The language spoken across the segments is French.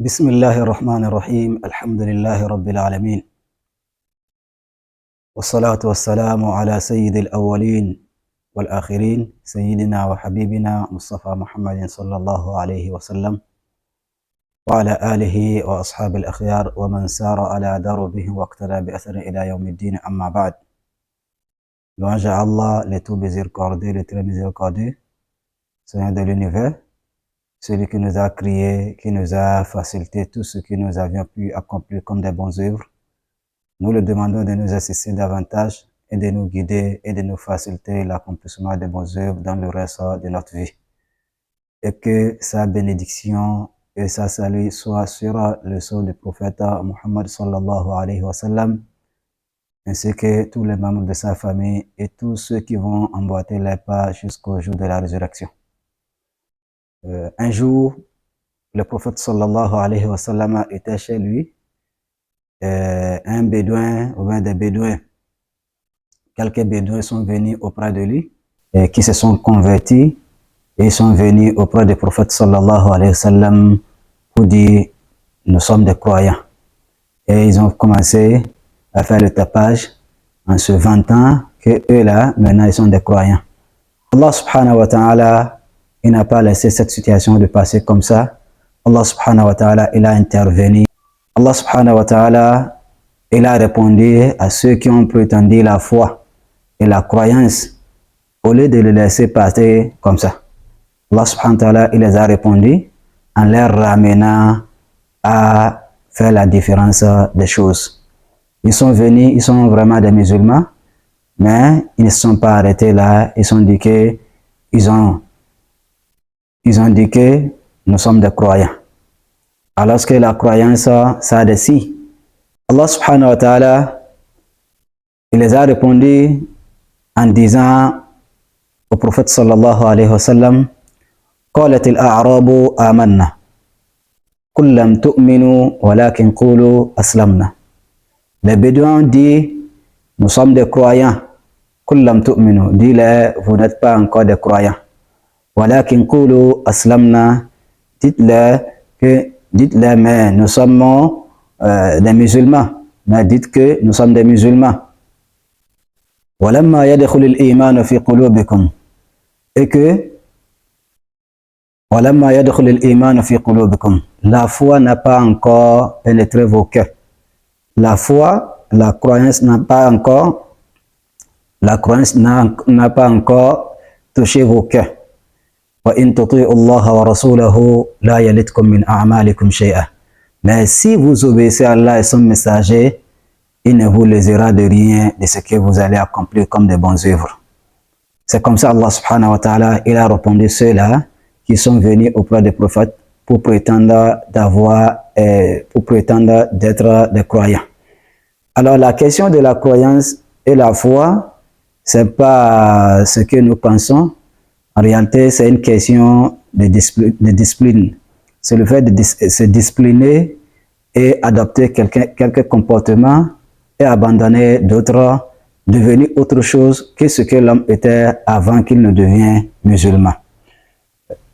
بسم الله الرحمن الرحيم الحمد لله رب العالمين والصلاة والسلام على سيد الأولين والآخرين سيدنا وحبيبنا مصطفى محمد صلى الله عليه وسلم وعلى آله وأصحاب الأخيار ومن سار على دربه واقتدى بأثر إلى يوم الدين أما بعد. Louange à Allah, le tout miséricordieux, le très miséricordieux, Seigneur de l'univers, celui qui nous a créés, qui nous a facilité tout ce que nous avions pu accomplir comme des bonnes œuvres. Nous le demandons de nous assister davantage et de nous guider et de nous faciliter l'accomplissement des bonnes œuvres dans le reste de notre vie. Et que sa bénédiction et sa salut soient sur le sceau du prophète Muhammad sallallahu alayhi wa sallam, ainsi que tous les membres de sa famille et tous ceux qui vont emboîter les pas jusqu'au jour de la résurrection. Un jour, le prophète sallallahu alayhi wa sallam était chez lui. Un bédouin ou bien des bédouins, quelques bédouins sont venus auprès de lui et qui se sont convertis et sont venus auprès du prophète sallallahu alayhi wa sallam pour dire nous sommes des croyants. Et ils ont commencé à faire le tapage en se vantant que eux là maintenant ils sont des croyants. Allah subhanahu wa ta'ala, il n'a pas laissé cette situation de passer comme ça. Allah subhanahu wa ta'ala, il a intervenu. Allah subhanahu wa ta'ala, il a répondu à ceux qui ont prétendu la foi et la croyance au lieu de les laisser passer comme ça. Allah subhanahu wa ta'ala, il les a répondu en les ramenant à faire la différence des choses. Ils sont venus, ils sont vraiment des musulmans, mais ils ne se sont pas arrêtés là. Ils ont dit que nous sommes des croyants. Alors que la croyance, ça a des signes. Allah subhanahu wa ta'ala, il les a répondu en disant au prophète sallallahu alayhi wa sallam, قالت الأعراب آمنا قل لم تؤمنوا ولكن قولوا أسلمنا. Les bédouins disent, nous sommes des croyants. قل لم تؤمنوا, dis-les, vous n'êtes pas encore des croyants. ولكن قولوا أسلمنا, dites-les, mais nous sommes des musulmans. Mais dites que nous sommes des musulmans. وَلَمَّا يَدْخُلِ الْإِيمَانُ فِي قُلُوبِكُمْ, et que وَلَمَّا يَدْخُلِ الْإِيمَانُ فِي قُلُوبِكُمْ, la foi n'a pas encore pénétré vos cœurs. La foi, la croyance n'a pas encore touché vos cœurs. وَإِن تُطِيعُوا اللَّهَ وَرَسُولَهُ لَا يَلِتْكُم مِّنْ أَعْمَالِكُمْ شَيْئًا. Mais si vous obéissez à Allah et son messager, il ne vous lésera de rien de ce que vous allez accomplir comme des bonnes œuvres. C'est comme ça Allah subhanahu wa ta'ala, il a répondu ceux-là qui sont venus auprès des prophètes pour prétendre d'être des croyants. Alors la question de la croyance et la foi, c'est pas ce que nous pensons. En réalité, c'est une question de discipline. C'est le fait de se discipliner et adopter quelques comportements et abandonner d'autres, devenir autre chose que ce que l'homme était avant qu'il ne devienne musulman.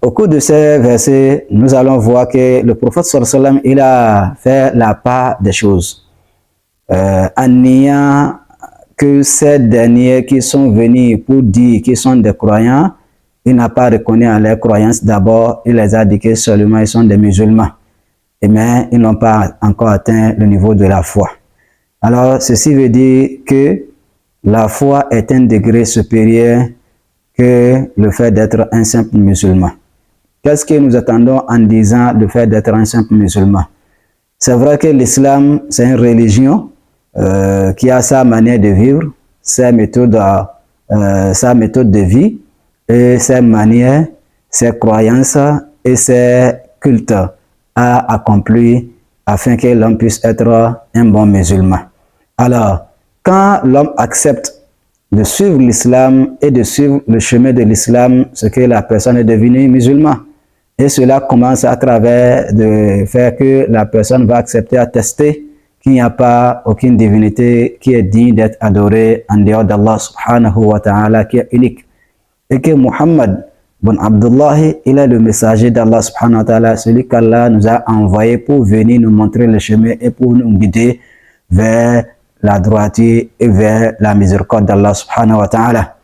Au cours de ces versets, nous allons voir que le prophète sallallahu alayhi wa sallam, il a fait la part des choses. En niant que ces derniers qui sont venus pour dire qu'ils sont des croyants, il n'a pas reconnu à leur croyance. D'abord, il les a dit que seulement ils sont des musulmans. Mais ils n'ont pas encore atteint le niveau de la foi. Alors, ceci veut dire que la foi est un degré supérieur que le fait d'être un simple musulman. Qu'est-ce que nous attendons en disant le fait d'être un simple musulman? C'est vrai que l'islam, c'est une religion qui a sa manière de vivre, sa méthode de vie, et ses manières, ses croyances et ses cultes à accomplir afin que l'homme puisse être un bon musulman. Alors, quand l'homme accepte de suivre l'islam et de suivre le chemin de l'islam, c'est que la personne est devenue musulman. Et cela commence à travers de faire que la personne va accepter, attester qu'il n'y a pas aucune divinité qui est digne d'être adorée en dehors d'Allah subhanahu wa ta'ala, qui est unique. Et que Muhammad, Bon Abdullah, il est le messager d'Allah subhanahu wa ta'ala, celui qu'Allah nous a envoyé pour venir nous montrer le chemin et pour nous guider vers la droiture et vers la miséricorde d'Allah subhanahu wa ta'ala.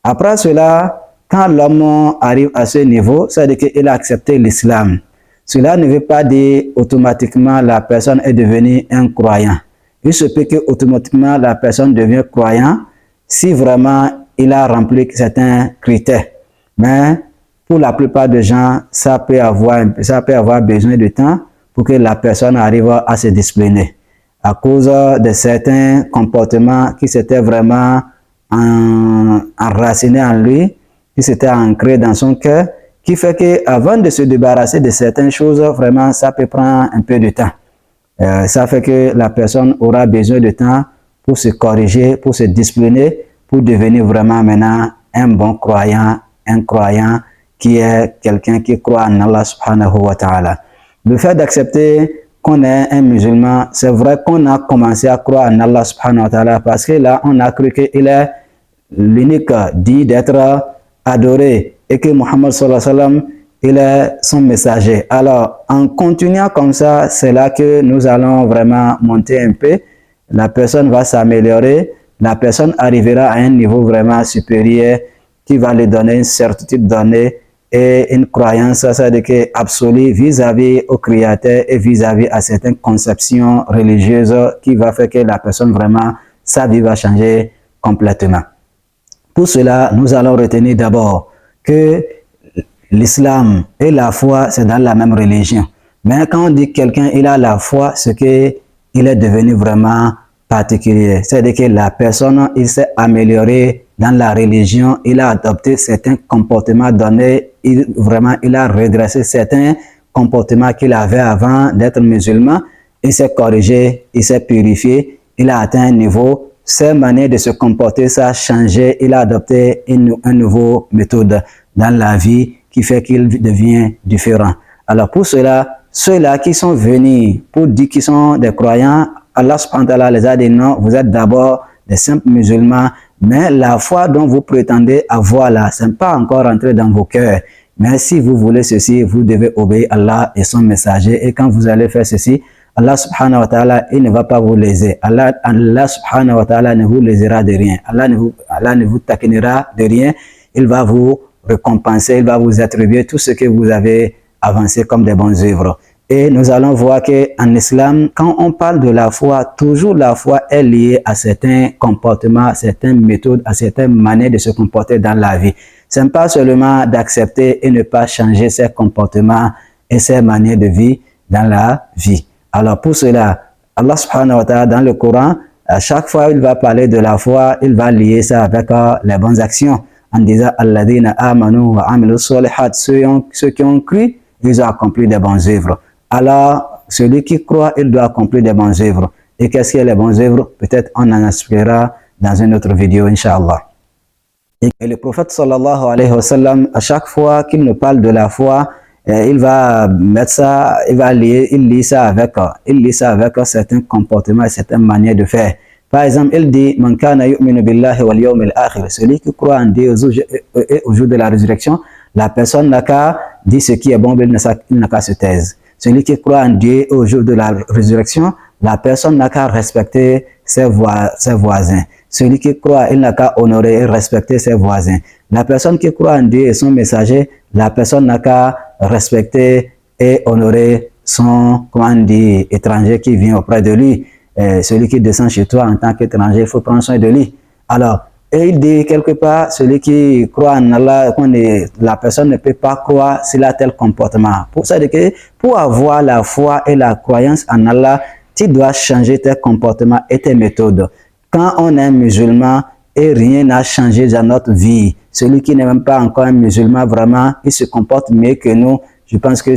Après cela, quand l'homme arrive à ce niveau, c'est-à-dire qu'il a accepté l'islam. Cela ne veut pas dire automatiquement la personne est devenue un croyant. Il se peut que automatiquement la personne devient croyant si vraiment il a rempli certains critères. Mais pour la plupart des gens, ça peut avoir besoin de temps pour que la personne arrive à se discipliner. À cause de certains comportements qui s'étaient vraiment enracinés en lui, qui s'étaient ancrés dans son cœur, qui fait qu'avant de se débarrasser de certaines choses, vraiment, ça peut prendre un peu de temps. Ça fait que la personne aura besoin de temps pour se corriger, pour se discipliner, pour devenir vraiment maintenant un bon croyant, un croyant qui est quelqu'un qui croit en Allah subhanahu wa ta'ala. Le fait d'accepter qu'on est un musulman, c'est vrai qu'on a commencé à croire en Allah subhanahu wa ta'ala parce que là, on a cru qu'il est l'unique dit d'être adoré et que Muhammad sallallahu alayhi wa sallam, il est son messager. Alors, en continuant comme ça, c'est là que nous allons vraiment monter un peu. La personne va s'améliorer, la personne arrivera à un niveau vraiment supérieur qui va lui donner une certitude donnée et une croyance, c'est-à-dire que absolue vis-à-vis au Créateur et vis-à-vis à certaines conceptions religieuses qui va faire que la personne vraiment, sa vie va changer complètement. Pour cela, nous allons retenir d'abord que l'islam et la foi, c'est dans la même religion. Mais quand on dit que quelqu'un il a la foi, c'est qu'il est devenu vraiment particulier. C'est-à-dire que la personne, il s'est amélioré dans la religion, il a adopté certains comportements donnés, il a redressé certains comportements qu'il avait avant d'être musulman, il s'est corrigé, il s'est purifié, il a atteint un niveau, ses manières de se comporter, ça a changé, il a adopté une nouvelle méthode dans la vie qui fait qu'il devient différent. Alors pour cela, ceux-là qui sont venus pour dire qu'ils sont des croyants, Allah subhanahu wa ta'ala les a dit non, vous êtes d'abord des simples musulmans, mais la foi dont vous prétendez avoir là, ce n'est pas encore rentré dans vos cœurs. Mais si vous voulez ceci, vous devez obéir à Allah et son messager. Et quand vous allez faire ceci, Allah subhanahu wa ta'ala, il ne va pas vous léser. Allah subhanahu wa ta'ala ne vous lésera de rien. Allah ne vous taquinera de rien. Il va vous récompenser, il va vous attribuer tout ce que vous avez avancé comme des bonnes œuvres. Et nous allons voir qu'en islam, quand on parle de la foi, toujours la foi est liée à certains comportements, à certaines méthodes, à certaines manières de se comporter dans la vie. Ce n'est pas seulement d'accepter et ne pas changer ses comportements et ses manières de vie dans la vie. Alors pour cela, Allah subhanahu wa ta'ala dans le Coran, à chaque fois il va parler de la foi, il va lier ça avec les bonnes actions en disant « Alladhina amanu wa amilu solihat » ceux qui ont cru, ils ont accompli des bonnes œuvres. Alors, celui qui croit, il doit accomplir des bonnes œuvres. Et qu'est-ce que les bonnes œuvres? Peut-être on en expliquera dans une autre vidéo, Inch'Allah. Et le prophète sallallahu alayhi wa sallam, à chaque fois qu'il nous parle de la foi, il va mettre ça, il lit ça avec certains comportements et certaines manières de faire. Par exemple, il dit, Man kana yu'minu billahi wal yawmil akhir. Celui qui croit en Dieu et au jour de la résurrection, la personne n'a qu'à dire ce qui est bon, il n'a qu'à se taire. Celui qui croit en Dieu au jour de la résurrection, la personne n'a qu'à respecter ses voisins. Celui qui croit, il n'a qu'à honorer et respecter ses voisins. La personne qui croit en Dieu et son messager, la personne n'a qu'à respecter et honorer son, étranger qui vient auprès de lui. Celui qui descend chez toi en tant qu'étranger, il faut prendre soin de lui. Alors, et il dit quelque part, celui qui croit en Allah, la personne ne peut pas croire s'il a tel comportement. Pour ça, pour avoir la foi et la croyance en Allah, tu dois changer tes comportements et tes méthodes. Quand on est musulman et rien n'a changé dans notre vie, celui qui n'est même pas encore un musulman, vraiment, il se comporte mieux que nous. Je pense que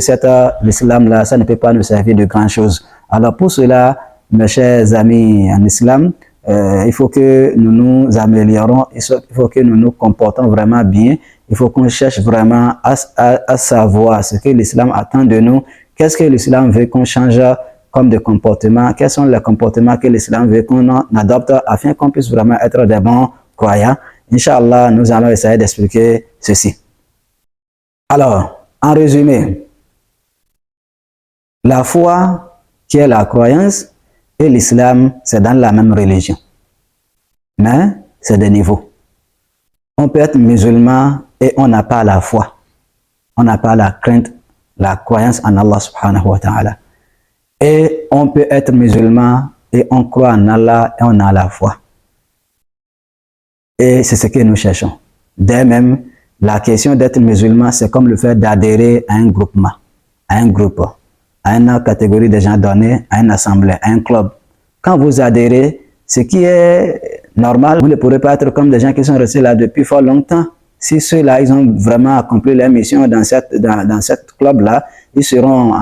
l'islam-là, ça ne peut pas nous servir de grand chose. Alors pour cela, mes chers amis en islam, il faut que nous nous améliorons, il faut que nous nous comportons vraiment bien, il faut qu'on cherche vraiment à savoir ce que l'islam attend de nous, qu'est-ce que l'islam veut qu'on change comme de comportement, quels sont les comportements que l'islam veut qu'on adopte afin qu'on puisse vraiment être des bons croyants. Inch'Allah, nous allons essayer d'expliquer ceci. Alors, en résumé, la foi qui est la croyance et l'islam, c'est dans la même religion. Mais c'est des niveaux. On peut être musulman et on n'a pas la foi. On n'a pas la crainte, la croyance en Allah subhanahu wa ta'ala. Et on peut être musulman et on croit en Allah et on a la foi. Et c'est ce que nous cherchons. Dès même, la question d'être musulman, c'est comme le fait d'adhérer à un groupement, à un groupe, à une catégorie de gens donnés, à une assemblée, à un club. Quand vous adhérez, ce qui est normal, vous ne pourrez pas être comme des gens qui sont restés là depuis fort longtemps. Si ceux-là, ils ont vraiment accompli leur mission dans cette club-là, ils seront,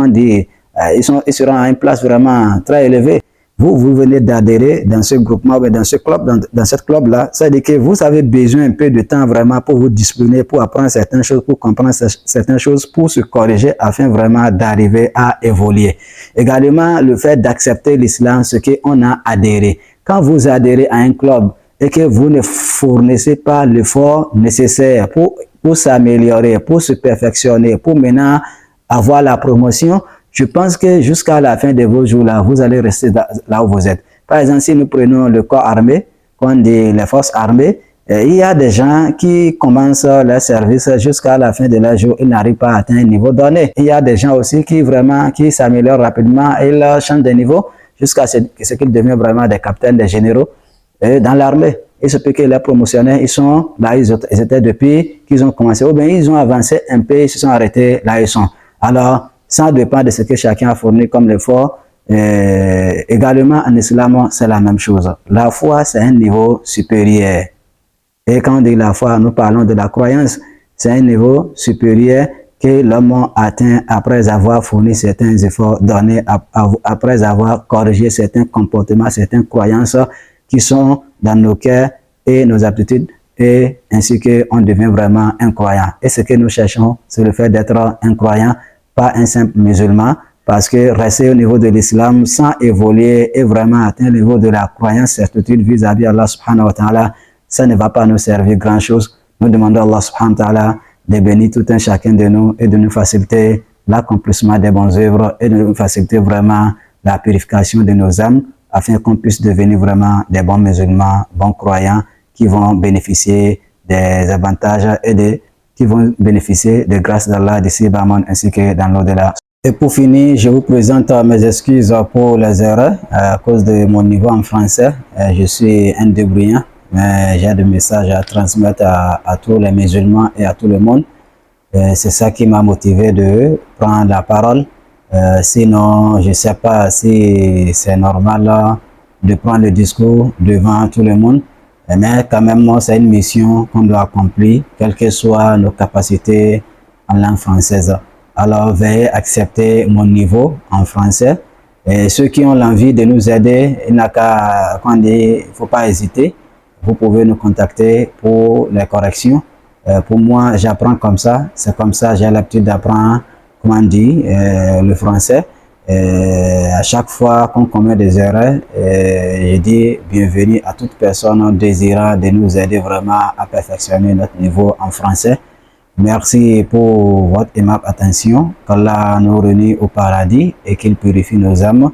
ils seront à une place vraiment très élevée. Vous venez d'adhérer dans ce groupement, dans ce club, dans cette club-là, ça veut dire que vous avez besoin un peu de temps vraiment pour vous discipliner, pour apprendre certaines choses, pour comprendre certaines choses, pour se corriger afin vraiment d'arriver à évoluer. Également, le fait d'accepter l'islam, ce qu'on a adhéré. Quand vous adhérez à un club et que vous ne fournissez pas l'effort nécessaire pour s'améliorer, pour se perfectionner, pour maintenant avoir la promotion, je pense que jusqu'à la fin de vos jours-là, vous allez rester là où vous êtes. Par exemple, si nous prenons le corps armé, qu'on dit les forces armées, il y a des gens qui commencent leur service jusqu'à la fin de leur jour, ils n'arrivent pas à atteindre un niveau donné. Il y a des gens aussi qui s'améliorent rapidement et ils changent de niveau jusqu'à ce qu'ils deviennent vraiment des capitaines, des généraux dans l'armée. Il se peut que les promotionnaires, ils sont là, ils étaient depuis qu'ils ont commencé, ou bien ils ont avancé un peu, ils se sont arrêtés là, ils sont. Alors, ça dépend de ce que chacun a fourni comme l'effort. Également, en islam, c'est la même chose. La foi, c'est un niveau supérieur. Et quand on dit la foi, nous parlons de la croyance. C'est un niveau supérieur que l'homme atteint après avoir fourni certains efforts donnés, après avoir corrigé certains comportements, certaines croyances qui sont dans nos cœurs et nos aptitudes, et ainsi qu'on devient vraiment un croyant. Et ce que nous cherchons, c'est le fait d'être un croyant, pas un simple musulman, parce que rester au niveau de l'islam sans évoluer et vraiment atteindre le niveau de la croyance, certitude vis-à-vis Allah subhanahu wa ta'ala, ça ne va pas nous servir grand chose. Nous demandons à Allah subhanahu wa ta'ala de bénir tout un chacun de nous et de nous faciliter l'accomplissement des bonnes œuvres et de nous faciliter vraiment la purification de nos âmes afin qu'on puisse devenir vraiment des bons musulmans, bons croyants qui vont bénéficier des avantages et qui vont bénéficier des grâces d'Allah d'ici-bas ainsi que dans l'au-delà. Et pour finir, je vous présente mes excuses pour les erreurs à cause de mon niveau en français. Je suis un débrouillant, mais j'ai des messages à transmettre à tous les musulmans et à tout le monde. C'est ça qui m'a motivé de prendre la parole. Sinon, je ne sais pas si c'est normal de prendre le discours devant tout le monde. Mais quand même, c'est une mission qu'on doit accomplir, quelles que soient nos capacités en langue française. Alors, veuillez accepter mon niveau en français. Et ceux qui ont l'envie de nous aider, il ne faut pas hésiter. Vous pouvez nous contacter pour les corrections. Pour moi, j'apprends comme ça. C'est comme ça, j'ai l'habitude d'apprendre, le français. À chaque fois qu'on commet des erreurs, je dis bienvenue à toute personne désirant de nous aider vraiment à perfectionner notre niveau en français. Merci pour votre aimable attention. Qu'Allah nous réunit au paradis et qu'il purifie nos âmes.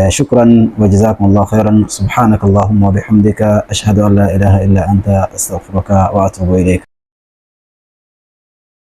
شكرا وجزاكم الله خيرا سبحانك اللهم وبحمدك أشهد أن لا إله إلا أنت أستغفرك وأتوب إليك.